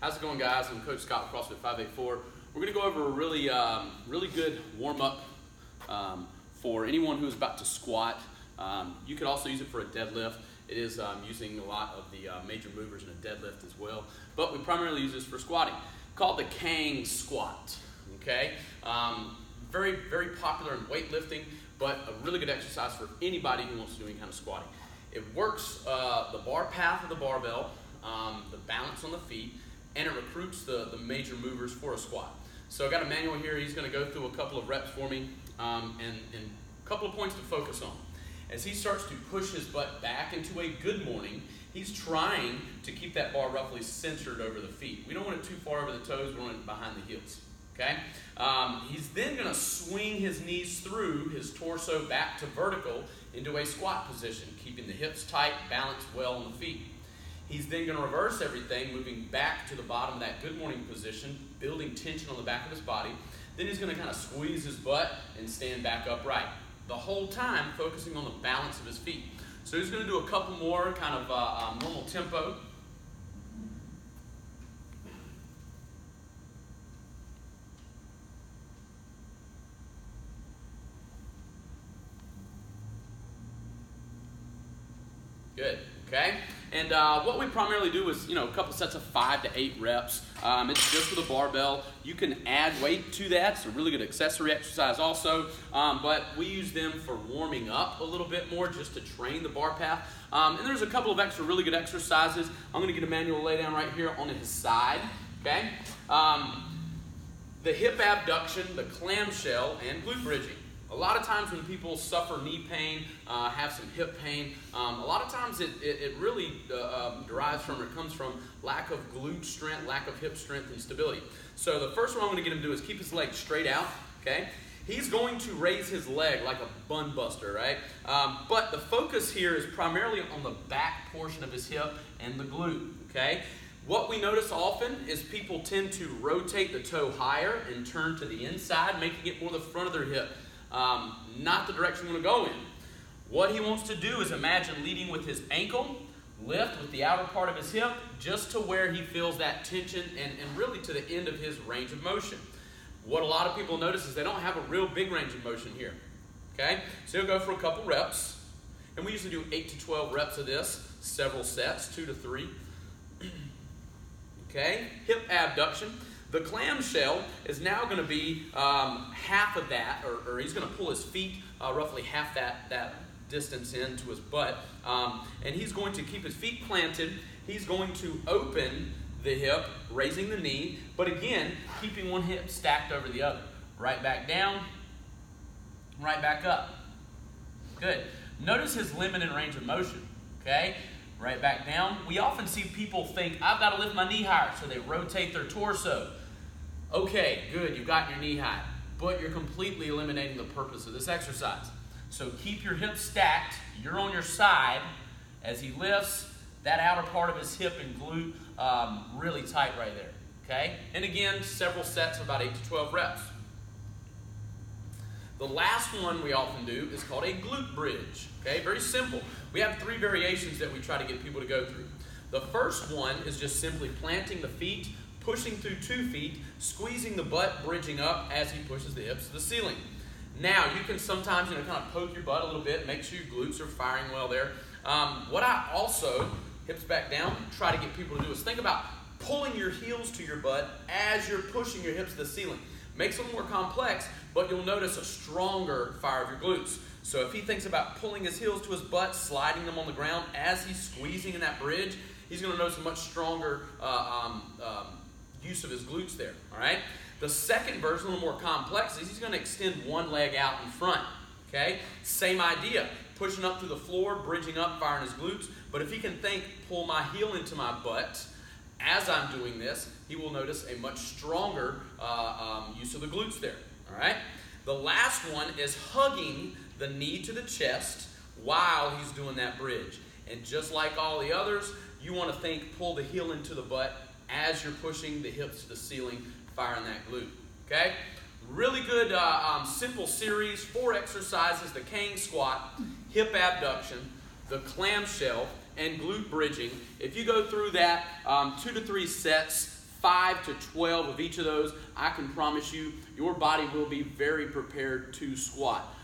How's it going, guys? I'm Coach Scott with CrossFit 584. We're going to go over a really good warm-up for anyone who is about to squat. You could also use it for a deadlift. It is using a lot of the major movers in a deadlift as well, but we primarily use this for squatting. Called the Kang squat. Okay, very popular in weightlifting, but a really good exercise for anybody who wants to do any kind of squatting. It works the bar path of the barbell, the balance on the feet, and it recruits the major movers for a squat. So I got a manual here. He's going to go through a couple of reps for me and a couple of points to focus on. As he starts to push his butt back into a good morning, he's trying to keep that bar roughly centered over the feet. We don't want it too far over the toes. We want it behind the heels. Okay? He's then going to swing his knees through his torso back to vertical into a squat position, keeping the hips tight, balanced well on the feet. He's then going to reverse everything, moving back to the bottom of that good morning position, building tension on the back of his body. Then he's going to kind of squeeze his butt and stand back upright. The whole time focusing on the balance of his feet. So he's going to do a couple more kind of normal tempo. Good, okay? And what we primarily do is, a couple sets of 5 to 8 reps. It's just with a barbell. You can add weight to that. It's a really good accessory exercise also. But we use them for warming up a little bit more just to train the bar path. And there's a couple of extra really good exercises. I'm going to get a manual lay down right here on his side, okay? The hip abduction, the clamshell, and glute bridging. A lot of times when people suffer knee pain, have some hip pain, a lot of times it really derives from, or it comes from lack of glute strength, lack of hip strength and stability. So the first one I'm going to get him to do is keep his leg straight out, okay? He's going to raise his leg like a bun buster, right? But the focus here is primarily on the back portion of his hip and the glute, okay? What we notice often is people tend to rotate the toe higher and turn to the inside, making it more the front of their hip. Not the direction we want to go in. What he wants to do is imagine leading with his ankle, lift with the outer part of his hip, just to where he feels that tension and really to the end of his range of motion. What a lot of people notice is they don't have a real big range of motion here. Okay? So he'll go for a couple reps. And we usually do 8 to 12 reps of this, several sets, 2 to 3. Okay? Hip abduction. The clamshell is now going to be half of that, or he's going to pull his feet roughly half that distance into his butt. And he's going to keep his feet planted. He's going to open the hip, raising the knee, but again, keeping one hip stacked over the other. Right back down, right back up. Good. Notice his limited range of motion, okay? Right back down. We often see people think, I've got to lift my knee higher, so they rotate their torso. Okay, good, you've got your knee high, but you're completely eliminating the purpose of this exercise. So keep your hips stacked, you're on your side as he lifts that outer part of his hip and glute really tight right there, okay? And again, several sets of about 8 to 12 reps. The last one we often do is called a glute bridge, okay? Very simple. We have 3 variations that we try to get people to go through. The first one is just simply planting the feet, pushing through 2 feet, squeezing the butt, bridging up as he pushes the hips to the ceiling. Now, you can sometimes kind of poke your butt a little bit, make sure your glutes are firing well there. What I also, hips back down, try to get people to do is think about pulling your heels to your butt as you're pushing your hips to the ceiling. Makes it a little more complex, but you'll notice a stronger fire of your glutes. So if he thinks about pulling his heels to his butt, sliding them on the ground as he's squeezing in that bridge, he's going to notice a much stronger use of his glutes there, all right? The second version, a little more complex, is he's going to extend one leg out in front, okay? Same idea, pushing up through the floor, bridging up, firing his glutes, but if he can think, pull my heel into my butt as I'm doing this, he will notice a much stronger use of the glutes there, all right? The last one is hugging the knee to the chest while he's doing that bridge. And just like all the others, you want to think, pull the heel into the butt as you're pushing the hips to the ceiling, firing that glute, okay? Really good, simple series, 4 exercises, the Kang squat, hip abduction, the clamshell, and glute bridging. If you go through that 2 to 3 sets, 5 to 12 of each of those, I can promise you your body will be very prepared to squat.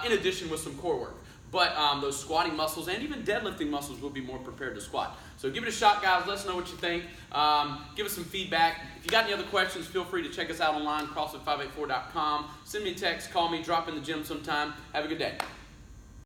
In addition with some core work. But those squatting muscles and even deadlifting muscles will be more prepared to squat. So give it a shot, guys. Let us know what you think. Give us some feedback. If you got any other questions, feel free to check us out online, CrossFit584.com. Send me a text, call me, drop in the gym sometime. Have a good day.